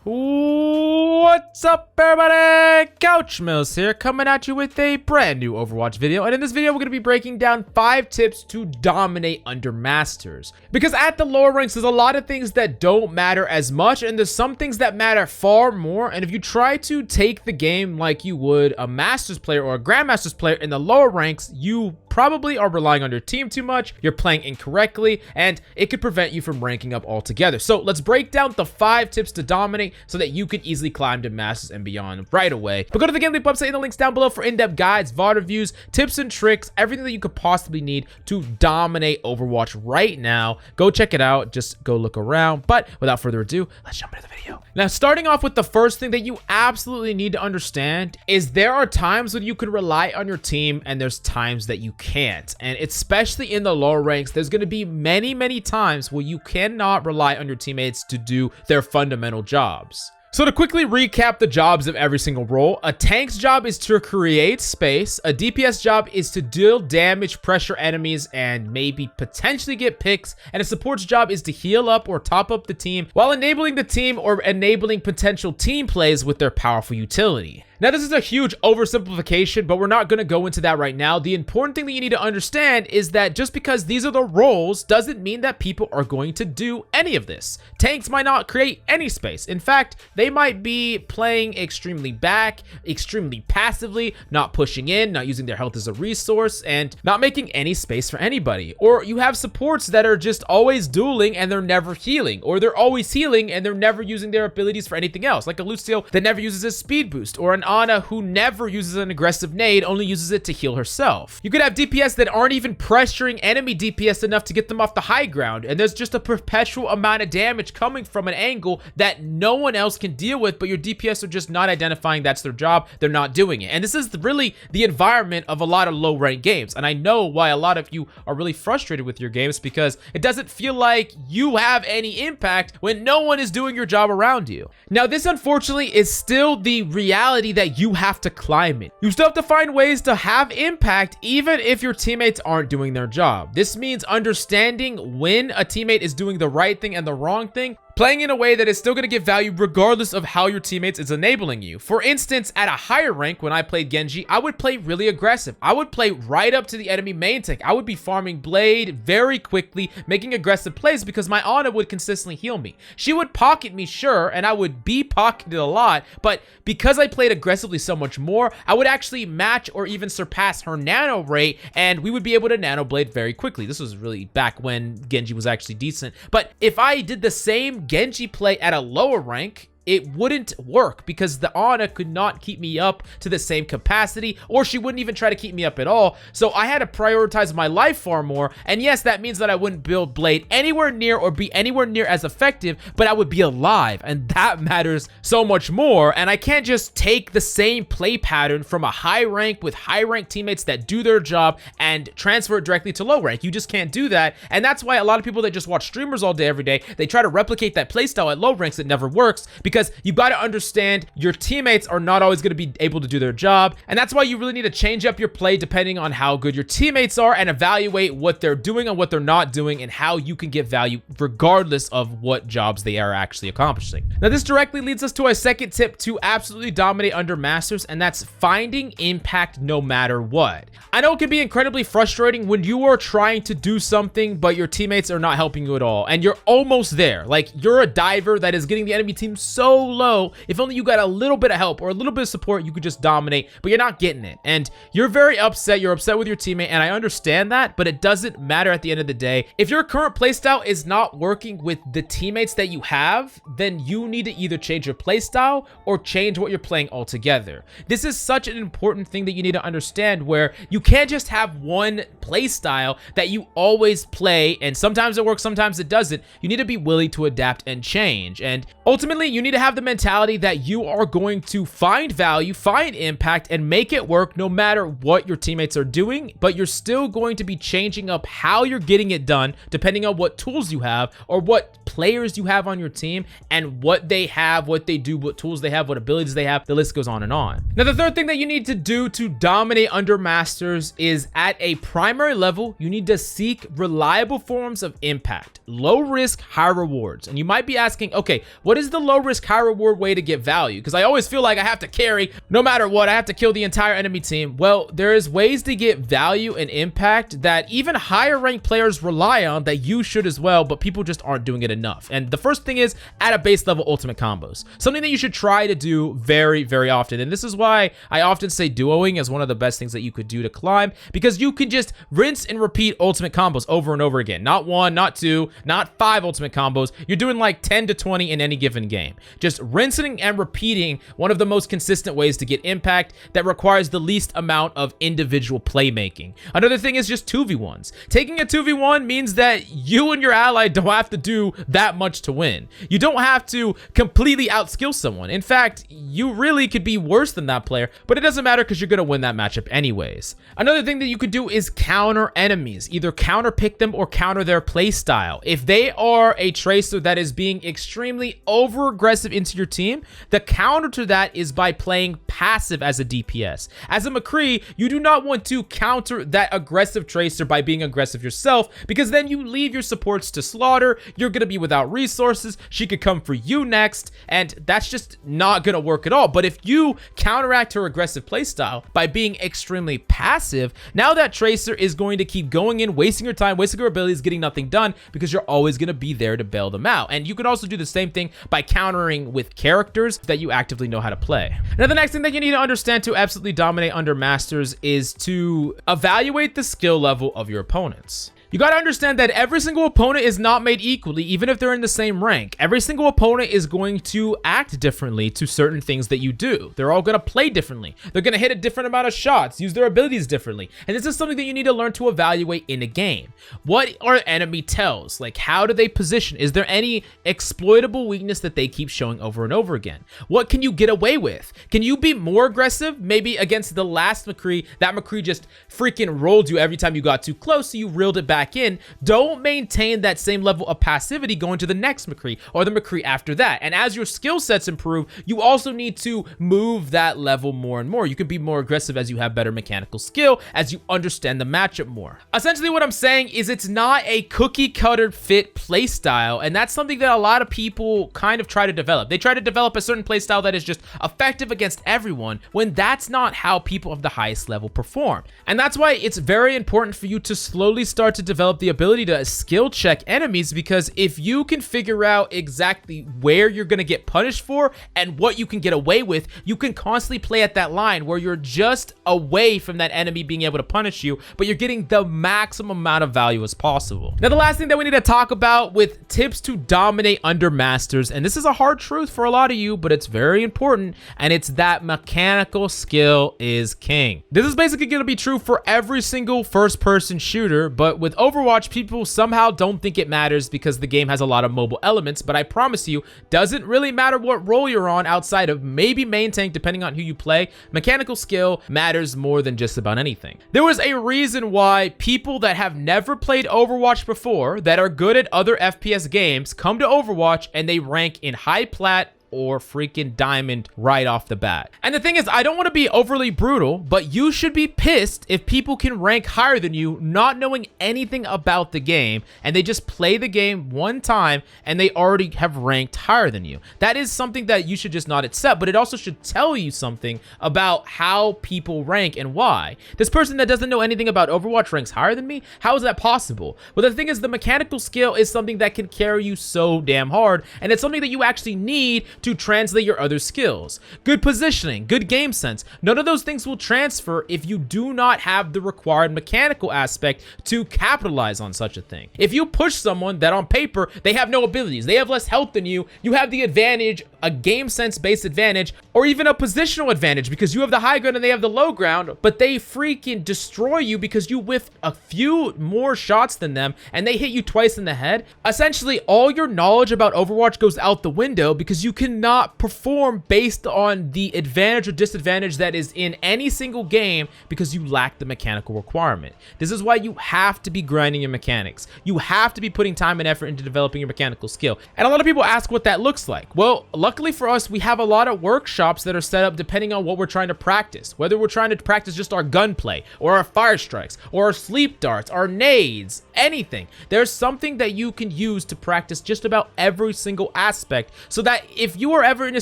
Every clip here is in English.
What's up, everybody? Couch Mills here, coming at you with a brand new Overwatch video. And in this video, we're going to be breaking down 5 tips to dominate under Masters. Because at the lower ranks, there's a lot of things that don't matter as much, and there's some things that matter far more. And if you try to take the game like you would a Masters player or a Grandmasters player in the lower ranks, you probably are relying on your team too much, you're playing incorrectly, and it could prevent you from ranking up altogether. So let's break down the 5 tips to dominate so that you can easily climb to Masters and beyond right away. But go to the GameLeap website in the links down below for in-depth guides, VOD reviews, tips and tricks, everything that you could possibly need to dominate Overwatch right now. Go check it out, just go look around. But without further ado, let's jump into the video. Now, starting off with the first thing that you absolutely need to understand is there are times when you can rely on your team and there's times that you can't. And especially in the lower ranks, there's going to be many times where you cannot rely on your teammates to do their fundamental jobs. So to quickly recap the jobs of every single role, a tank's job is to create space, a DPS job is to deal damage, pressure enemies, and maybe potentially get picks, and a support's job is to heal up or top up the team while enabling the team or enabling potential team plays with their powerful utility. Now, this is a huge oversimplification, but we're not going to go into that right now. The important thing that you need to understand is that just because these are the roles doesn't mean that people are going to do any of this. Tanks might not create any space. In fact, they might be playing extremely back, extremely passively, not pushing in, not using their health as a resource, and not making any space for anybody. Or you have supports that are just always dueling and they're never healing, or they're always healing and they're never using their abilities for anything else, like a Lucio that never uses his speed boost, or an Ana who never uses an aggressive nade, only uses it to heal herself. You could have DPS that aren't even pressuring enemy DPS enough to get them off the high ground, and there's just a perpetual amount of damage coming from an angle that no one else can deal with, but your DPS are just not identifying that's their job, they're not doing it. And this is really the environment of a lot of low rank games, and I know why a lot of you are really frustrated with your games, because it doesn't feel like you have any impact when no one is doing your job around you. Now, this unfortunately is still the reality that you have to climb in. You still have to find ways to have impact even if your teammates aren't doing their job. This means understanding when a teammate is doing the right thing and the wrong thing, playing in a way that is still going to give value regardless of how your teammates is enabling you. For instance, at a higher rank, when I played Genji, I would play really aggressive. I would play right up to the enemy main tank. I would be farming Blade very quickly, making aggressive plays because my Ana would consistently heal me. She would pocket me, sure, and I would be pocketed a lot, but because I played aggressively so much more, I would actually match or even surpass her nano rate, and we would be able to nano blade very quickly. This was really back when Genji was actually decent. But if I did the same Genji play at a lower rank, it wouldn't work because the Ana could not keep me up to the same capacity, or she wouldn't even try to keep me up at all. So I had to prioritize my life far more. And yes, that means that I wouldn't build Blade anywhere near or be anywhere near as effective, but I would be alive, and that matters so much more. And I can't just take the same play pattern from a high rank with high rank teammates that do their job and transfer it directly to low rank. You just can't do that. And that's why a lot of people that just watch streamers all day every day, they try to replicate that playstyle at low ranks. It never works because you got to understand your teammates are not always going to be able to do their job, and that's why you really need to change up your play depending on how good your teammates are and evaluate what they're doing and what they're not doing and how you can get value regardless of what jobs they are actually accomplishing. Now, this directly leads us to our second tip to absolutely dominate under Masters, and that's finding impact no matter what. I know it can be incredibly frustrating when you are trying to do something but your teammates are not helping you at all, and you're almost there. Like, you're a diver that is getting the enemy team so low. If only you got a little bit of help or a little bit of support, you could just dominate, but you're not getting it. And you're very upset. You're upset with your teammate, and I understand that, but it doesn't matter at the end of the day. If your current playstyle is not working with the teammates that you have, then you need to either change your playstyle or change what you're playing altogether. This is such an important thing that you need to understand, where you can't just have one playstyle that you always play, and sometimes it works, sometimes it doesn't. You need to be willing to adapt and change, and ultimately you need to have the mentality that you are going to find value, find impact, and make it work no matter what your teammates are doing, but you're still going to be changing up how you're getting it done depending on what tools you have or what players you have on your team and what they have, what they do, what tools they have, what abilities they have. The list goes on and on. Now, the third thing that you need to do to dominate under Masters is at a primary level, you need to seek reliable forms of impact. Low risk, high rewards. And you might be asking, okay, what is the low risk, risk, high reward way to get value, because I always feel like I have to carry no matter what. I have to kill the entire enemy team. Well, there is ways to get value and impact that even higher ranked players rely on, that you should as well, but people just aren't doing it enough. And the first thing is at a base level ultimate combos, something that you should try to do very, very often. And this is why I often say duoing is one of the best things that you could do to climb, because you can just rinse and repeat ultimate combos over and over again. Not one, not two, not 5 ultimate combos. You're doing like 10 to 20 in any given game. Just rinsing and repeating, one of the most consistent ways to get impact that requires the least amount of individual playmaking. Another thing is just 2v1s. Taking a 2v1 means that you and your ally don't have to do that much to win. You don't have to completely outskill someone. In fact, you really could be worse than that player, but it doesn't matter because you're going to win that matchup anyways. Another thing that you could do is counter enemies. Either counter pick them or counter their play style. If they are a tracer that is being extremely over aggressive into your team, the counter to that is by playing passive as a DPS. As a McCree, you do not want to counter that aggressive tracer by being aggressive yourself, because then you leave your supports to slaughter. You're going to be without resources. She could come for you next, and that's just not going to work at all. But if you counteract her aggressive playstyle by being extremely passive, now that tracer is going to keep going in, wasting her time, wasting her abilities, getting nothing done, because you're always going to be there to bail them out. And you can also do the same thing by countering with characters that you actively know how to play. Now, the next thing that you need to understand to absolutely dominate under Masters is to evaluate the skill level of your opponents. You got to understand that every single opponent is not made equally, even if they're in the same rank. Every single opponent is going to act differently to certain things that you do. They're all going to play differently. They're going to hit a different amount of shots, use their abilities differently. And this is something that you need to learn to evaluate in a game. What are enemy tells? Like, how do they position? Is there any exploitable weakness that they keep showing over and over again? What can you get away with? Can you be more aggressive? Maybe against the last McCree, that McCree just freaking rolled you every time you got too close, so you reeled it back in. Don't maintain that same level of passivity going to the next McCree or the McCree after that. And as your skill sets improve, you also need to move that level more and more. You can be more aggressive as you have better mechanical skill, as you understand the matchup more. Essentially, what I'm saying is it's not a cookie cutter fit play style, and that's something that a lot of people kind of try to develop. They try to develop a certain play style that is just effective against everyone, when that's not how people of the highest level perform. And that's why it's very important for you to slowly start to develop the ability to skill check enemies, because if you can figure out exactly where you're going to get punished for and what you can get away with, you can constantly play at that line where you're just away from that enemy being able to punish you, but you're getting the maximum amount of value as possible. Now, the last thing that we need to talk about with tips to dominate under Masters, and this is a hard truth for a lot of you, but it's very important, and it's that mechanical skill is king. This is basically going to be true for every single first-person shooter, but with Overwatch, people somehow don't think it matters because the game has a lot of mobile elements, but I promise you, doesn't really matter what role you're on outside of maybe main tank, depending on who you play. Mechanical skill matters more than just about anything. There was a reason why people that have never played Overwatch before, that are good at other FPS games, come to Overwatch and they rank in high plat or freaking diamond right off the bat. And the thing is, I don't want to be overly brutal, but you should be pissed if people can rank higher than you not knowing anything about the game, and they just play the game one time and they already have ranked higher than you. That is something that you should just not accept, but it also should tell you something about how people rank and why. This person that doesn't know anything about Overwatch ranks higher than me? How is that possible? Well, the thing is, the mechanical skill is something that can carry you so damn hard, and it's something that you actually need to translate your other skills. Good positioning, good game sense. None of those things will transfer if you do not have the required mechanical aspect to capitalize on such a thing. If you push someone that on paper, they have no abilities, they have less health than you, you have the advantage, a game sense based advantage, or even a positional advantage because you have the high ground and they have the low ground, but they freaking destroy you because you whiff a few more shots than them and they hit you twice in the head. Essentially, all your knowledge about Overwatch goes out the window because you cannot perform based on the advantage or disadvantage that is in any single game because you lack the mechanical requirement. This is why you have to be grinding your mechanics. You have to be putting time and effort into developing your mechanical skill. And a lot of people ask what that looks like. Well, luckily for us, we have a lot of workshops that are set up depending on what we're trying to practice. Whether we're trying to practice just our gunplay or our fire strikes or our sleep darts, our nades, anything. There's something that you can use to practice just about every single aspect so that if if you are ever in a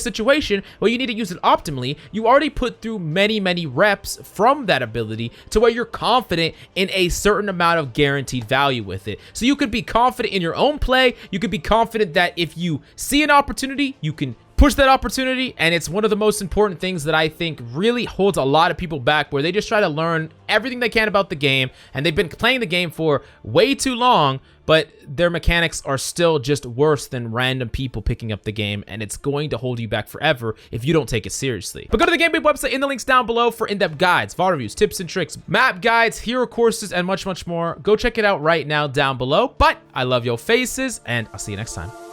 situation where you need to use it optimally, you already put through many reps from that ability to where you're confident in a certain amount of guaranteed value with it. So you could be confident in your own play. You could be confident that if you see an opportunity, you can push that opportunity. And it's one of the most important things that I think really holds a lot of people back, where they just try to learn everything they can about the game, and they've been playing the game for way too long, but their mechanics are still just worse than random people picking up the game, and it's going to hold you back forever if you don't take it seriously. But go to the GameLeap website in the links down below for in-depth guides, VOD reviews, tips and tricks, map guides, hero courses, and much more. Go check it out right now down below. But I love your faces, and I'll see you next time.